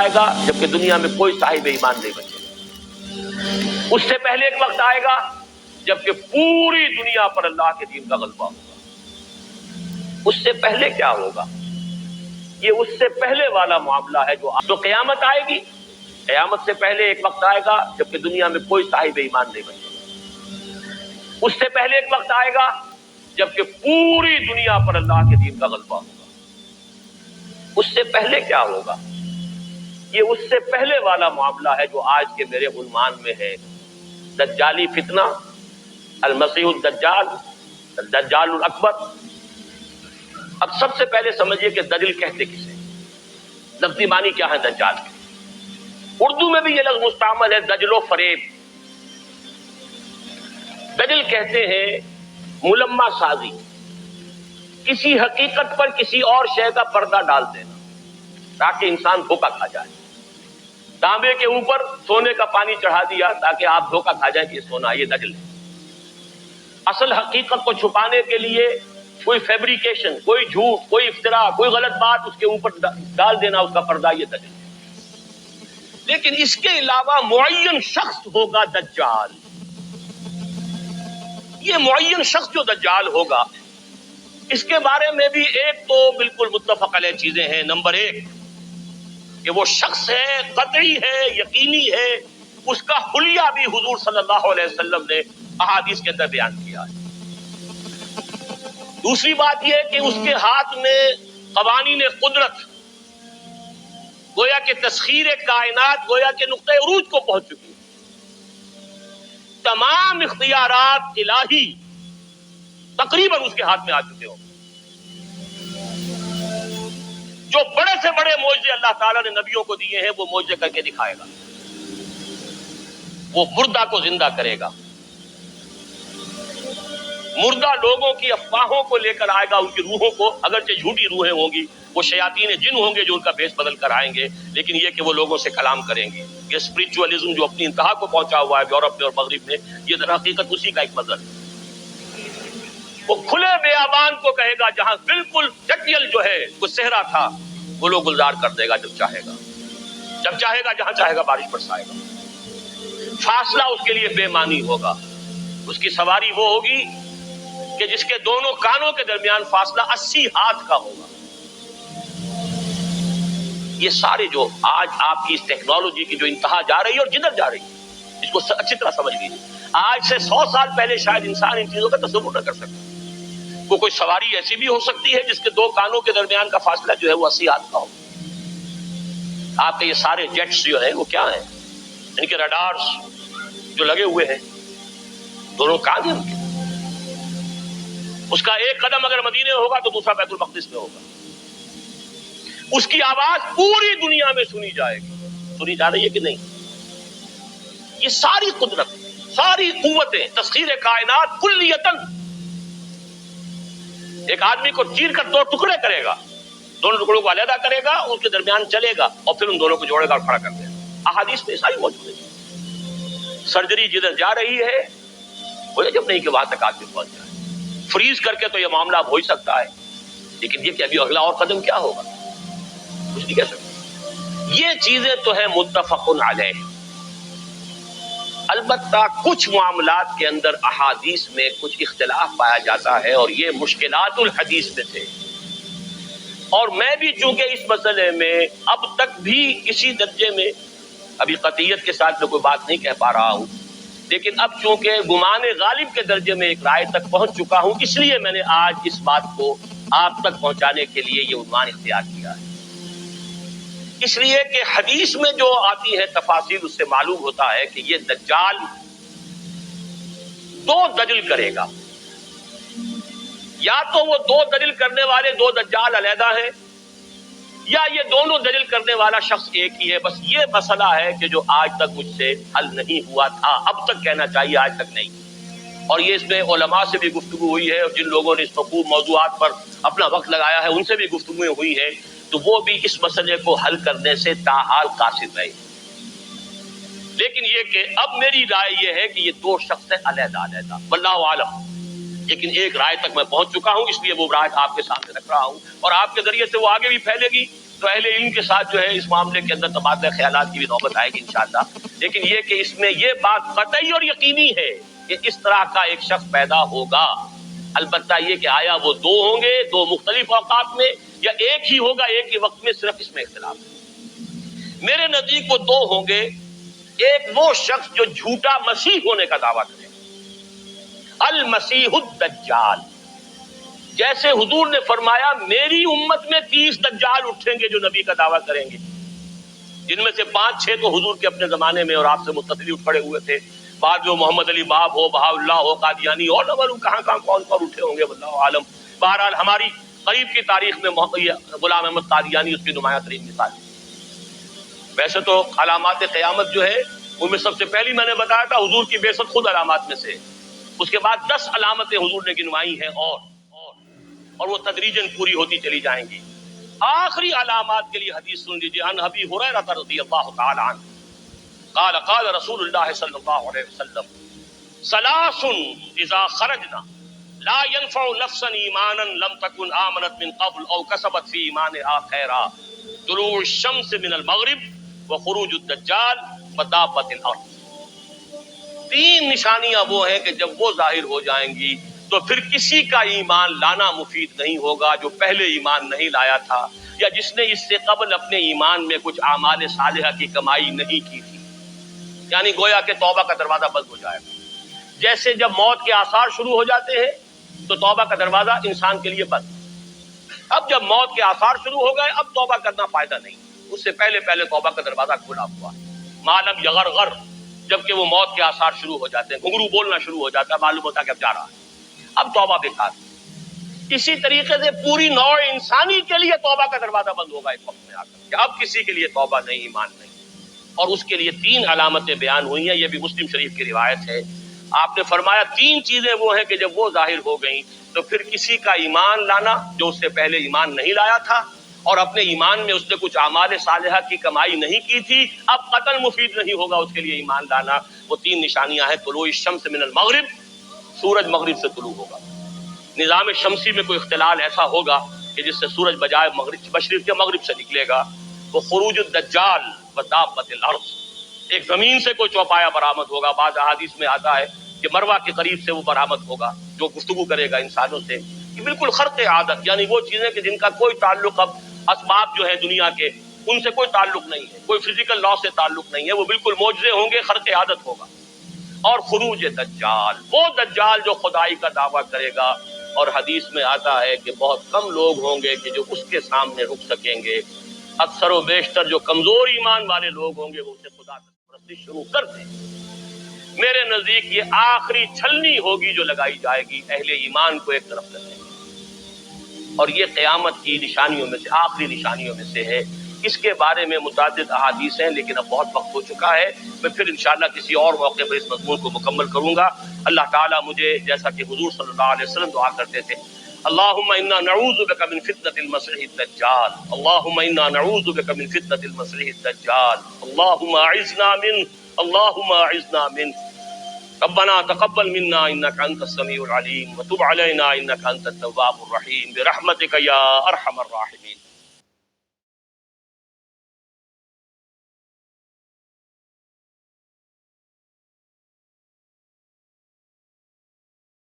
آئے گا جبکہ دنیا میں کوئی صاحب ایمان نہیں بچے. اس سے پہلے ایک وقت آئے گا جبکہ پوری دنیا پر اللہ کے دین کا غلبہ ہوگا. اس سے پہلے کیا ہوگا؟ یہ اس سے پہلے والا معاملہ ہے جو قیامت آئے گی. قیامت سے پہلے ایک وقت آئے گا جبکہ دنیا میں کوئی صاحب ایمان نہیں بچے گا. اس سے پہلے ایک وقت آئے گا جبکہ پوری دنیا پر اللہ کے دین کا غلبہ ہوگا. اس سے پہلے کیا ہوگا؟ یہ اس سے پہلے والا معاملہ ہے جو آج کے میرے عنوان میں ہے، دجالی فتنہ، المسیح الدجال، الدجال الاکبر. اب سب سے پہلے سمجھیے کہ دجل کہتے کسے، لفظی معنی کیا ہے دجال کے. اردو میں بھی یہ لفظ مستعمل ہے، دجل و فریب. دجل کہتے ہیں ملمہ سازی، کسی حقیقت پر کسی اور شے کا پردہ ڈال دینا تاکہ انسان دھوکہ کھا جائے. تانبے کے اوپر سونے کا پانی چڑھا دیا تاکہ آپ دھوکہ کھا جائیں کہ یہ سونا، یہ دجل ہے. اصل حقیقت کو چھپانے کے لیے کوئی فیبریکیشن، کوئی جھوٹ، کوئی افتراء، کوئی غلط بات اس کے اوپر ڈال دینا، اس کا پردہ، یہ دجل ہے. لیکن اس کے علاوہ معین شخص ہوگا دجال. یہ معین شخص جو دجال ہوگا، اس کے بارے میں بھی ایک تو بالکل متفق علیہ چیزیں ہیں. نمبر ایک کہ وہ شخص ہے، قطعی ہے، یقینی ہے. اس کا حلیہ بھی حضور صلی اللہ علیہ وسلم نے احادیث کے اندر بیان کیا ہے. دوسری بات یہ کہ اس کے ہاتھ میں قوانین قدرت، گویا کہ تسخیر کائنات، گویا کہ نقطہ عروج کو پہنچ چکی ہے. تمام اختیارات الہی تقریباً اس کے ہاتھ میں آ چکے ہوں. جو بڑے سے بڑے معجزے اللہ تعالیٰ نے نبیوں کو دیے ہیں وہ معجزے کر کے دکھائے گا. وہ مردہ کو زندہ کرے گا، مردہ لوگوں کی افواہوں کو لے کر آئے گا، ان کی روحوں کو، اگرچہ جھوٹی روحیں ہوں گی، وہ شیاطین جن ہوں گے جو ان کا بھیس بدل کر آئیں گے، لیکن یہ کہ وہ لوگوں سے کلام کریں گے. یہ اسپرچولیزم جو اپنی انتہا کو پہنچا ہوا ہے یورپ میں اور مغرب میں، یہ در حقیقت اسی کا ایک مظہر ہے. وہ کھلے بیابان کو کہے گا جہاں بالکل چٹیل جو ہے وہ صحرا تھا، وہ لوگ گلزار کر دے گا جب چاہے گا. جب چاہے گا، جہاں چاہے گا بارش برسائے گا. فاصلہ اس کے لیے بے معنی ہوگا. اس کی سواری وہ ہوگی کہ جس کے دونوں کانوں کے درمیان فاصلہ 80 ہاتھ کا ہوگا. یہ سارے جو آج آپ کی اس ٹیکنالوجی کی جو انتہا جا رہی ہے اور جدھر جا رہی ہے، اس کو اچھی طرح سمجھ لیجیے. آج سے 100 سال پہلے شاید انسان ان چیزوں کا تصور نہ کر سکتا. کوئی سواری ایسی بھی ہو سکتی ہے جس کے دو کانوں کے درمیان کا فاصلہ جو ہے وہ 80 ہاتھ کا ہو. آپ کے یہ سارے جیٹس جو ہیں وہ کیا ہیں؟ ان کے رڈارز جو لگے ہوئے ہیں، دونوں کان ہیں ان کے. اس کا ایک قدم اگر مدینے ہوگا تو دوسرا بیت المقدس میں ہوگا. اس کی آواز پوری دنیا میں سنی جائے گی. سنی جا رہی ہے کہ نہیں؟ یہ ساری قدرت، ساری قوتیں، تسخیر کائنات کلیتاً ایک آدمی کو چیر کر 2 ٹکڑے کرے گا، دونوں ٹکڑوں کو علیحدہ کرے گا، اس کے درمیان چلے گا اور پھر ان دونوں کو جوڑے گا اور کھڑا کر دے گا. احادیث میں ساری موجود ہے. سرجری جدھر جا رہی ہے وہ جب نہیں کہ وہاں تک آدمی پہنچ جائے. فریز کر کے تو یہ معاملہ اب ہو ہی سکتا ہے، لیکن یہ کہ ابھی اگلا اور قدم کیا ہوگا کچھ نہیں کہہ سکتے. یہ چیزیں تو ہیں متفق علیہ. البتہ کچھ معاملات کے اندر احادیث میں کچھ اختلاف پایا جاتا ہے اور یہ مشکلات الحدیث میں تھے. اور میں بھی چونکہ اس مسئلے میں اب تک بھی کسی درجے میں ابھی قطعیت کے ساتھ میں کوئی بات نہیں کہہ پا رہا ہوں، لیکن اب چونکہ گمان غالب کے درجے میں ایک رائے تک پہنچ چکا ہوں، اس لیے میں نے آج اس بات کو آپ تک پہنچانے کے لیے یہ عنوان اختیار کیا ہے. اس لیے کہ حدیث میں جو آتی ہے تفاصیل، اس سے معلوم ہوتا ہے کہ یہ دجال 2 دجل کرے گا. یا تو وہ 2 دجل کرنے والے 2 دجال علیحدہ ہیں، یا یہ دونوں دجل کرنے والا شخص ایک ہی ہے. بس یہ مسئلہ ہے کہ جو آج تک مجھ سے حل نہیں ہوا تھا، اب تک کہنا چاہیے آج تک نہیں. اور یہ اس میں علماء سے بھی گفتگو ہوئی ہے، اور جن لوگوں نے اس خوب موضوعات پر اپنا وقت لگایا ہے ان سے بھی گفتگویں ہوئی ہیں، تو وہ بھی اس مسئلے کو حل کرنے سے تاحال قاصر رہے. لیکن یہ کہ اب میری رائے یہ ہے کہ یہ 2 شخص ہیں علیحدہ علیحدہ، واللہ عالم. لیکن ایک رائے تک میں پہنچ چکا ہوں، اس لیے وہ رائے آپ کے سامنے رکھ رہا ہوں، اور آپ کے ذریعے سے وہ آگے بھی پھیلے گی. تو اہل علم کے ساتھ جو ہے اس معاملے کے اندر تبادلہ خیالات کی بھی نوبت آئے گی انشاءاللہ. لیکن یہ کہ اس میں یہ بات قطعی اور یقینی ہے کہ اس طرح کا ایک شخص پیدا ہوگا. البتہ یہ کہ آیا وہ دو ہوں گے دو مختلف اوقات میں یا ایک ہی ہوگا ایک ہی وقت میں، صرف اس میں اختلاف ہے. میرے نزدیک وہ دو ہوں گے. ایک وہ شخص جو جھوٹا مسیح ہونے کا دعویٰ کرے، المسیح الدجال. جیسے حضور نے فرمایا میری امت میں 30 دجال اٹھیں گے جو نبی کا دعویٰ کریں گے، جن میں سے 5-6 تو حضور کے اپنے زمانے میں اور آپ سے متصل اٹھ کھڑے ہوئے تھے. بعد میں محمد علی باب ہو، بہاء اللہ ہو، قادیانی اور نہ معلوم کہاں کون اٹھے ہوں گے واللہ عالم. بہرحال ہماری قریب کی تاریخ میں غلام احمد قادیانی اس کی نمایاں ترین مثال ہے. ویسے تو علامات قیامت جو ہے ان میں سب سے پہلی میں نے بتایا تھا حضور کی بعثت خود علامات میں سے. اس کے بعد 10 علامتیں حضور نے گنوائی ہیں اور وہ تدریجاً پوری ہوتی چلی جائیں گی. آخری علامات کے لیے حدیث سن لیجیے. عن ابی ہریرہ رضی اللہ تعالی عنہ قال قال رسول اللہ صلی اللہ علیہ وسلم ثلاث اذا خرجنا لا ينفع نفسا ایمانا لم تكن آمنت من قبل او کسبت فی ایمانها خیرا طلوع الشمس من المغرب وخروج الدجال ودابۃ الارض. 3 نشانیاں وہ ہیں کہ جب وہ ظاہر ہو جائیں گی تو پھر کسی کا ایمان لانا مفید نہیں ہوگا جو پہلے ایمان نہیں لایا تھا یا جس نے اس سے قبل اپنے ایمان میں کچھ اعمال صالحہ کی کمائی نہیں کی تھی. یعنی گویا کہ توبہ کا دروازہ بند ہو جائے گا. جیسے جب موت کے آثار شروع ہو جاتے ہیں تو توبہ کا دروازہ انسان کے لیے بند. اب جب موت کے آثار شروع ہو گئے اب توبہ کرنا فائدہ نہیں. اس سے پہلے توبہ کا دروازہ کھلا ہوا. معلوم یغرغر، جبکہ وہ موت کے آثار شروع ہو جاتے ہیں، گھنگرو بولنا شروع ہو جاتا ہے، معلوم ہوتا ہے کہ اب جا رہا ہے، اب توبہ بیکار. اسی طریقے سے پوری نوع انسانی کے لیے توبہ کا دروازہ بند ہوگا ایک وقت میں آ کر کہ اب کسی کے لیے توبہ نہیں، ایمان نہیں. اور اس کے لیے 3 علامتیں بیان ہوئی ہیں. یہ بھی مسلم شریف کی روایت ہے. آپ نے فرمایا 3 چیزیں وہ ہیں کہ جب وہ ظاہر ہو گئیں تو پھر کسی کا ایمان لانا جو اس سے پہلے ایمان نہیں لایا تھا اور اپنے ایمان میں اس نے کچھ اعمال صالحہ کی کمائی نہیں کی تھی اب قطعاً مفید نہیں ہوگا اس کے لیے ایمان لانا. وہ 3 نشانیاں ہیں. طلوع الشمس من المغرب، سورج مغرب سے طلوع ہوگا. نظام شمسی میں کوئی اختلال ایسا ہوگا کہ جس سے سورج بجائے مشرق کے مغرب سے نکلے گا. وہ خروج الدجال ودابۃ الارض، ایک زمین سے کوئی چوپایا برآمد ہوگا. بعض احادیث میں آتا ہے کہ مروہ کے قریب سے وہ برآمد ہوگا جو گفتگو کرے گا انسانوں سے. یہ بالکل خرق عادت، یعنی وہ چیزیں کہ جن کا کوئی تعلق اب اسباب جو ہے دنیا کے ان سے کوئی تعلق نہیں ہے، کوئی فزیکل لا سے تعلق نہیں ہے، وہ بالکل معجزے ہوں گے، خرق عادت ہوگا. اور خروج دجال، وہ دجال جو خدائی کا دعویٰ کرے گا اور حدیث میں آتا ہے کہ بہت کم لوگ ہوں گے کہ جو اس کے سامنے رک سکیں گے. اکثر و بیشتر جو کمزور ایمان والے لوگ ہوں گے وہ اسے خدا تک پرستش شروع کر دیں. میرے نزدیک یہ آخری چھلنی ہوگی جو لگائی جائے گی اہل ایمان کو ایک طرف کرنے کی، اور یہ قیامت کی نشانیوں میں سے آخری نشانیوں میں سے ہے. اس کے بارے میں متعدد احادیث ہیں لیکن اب بہت وقت ہو چکا ہے. میں پھر انشاءاللہ کسی اور موقع پر اس مضمون کو مکمل کروں گا. اللہ تعالیٰ مجھے جیسا کہ حضور صلی اللہ علیہ وسلم دعا کرتے تھے، اللہم انا نعوذ بک من فتنة المسیح الدجال، اللہم انا نعوذ بک من فتنة المسیح الدجال، اللہم اعذنا من، اللہم اعذنا من. ربنا تقبل منا انك انت السميع العليم وتب علينا انك انت التواب الرحيم برحمتك يا ارحم الراحمين.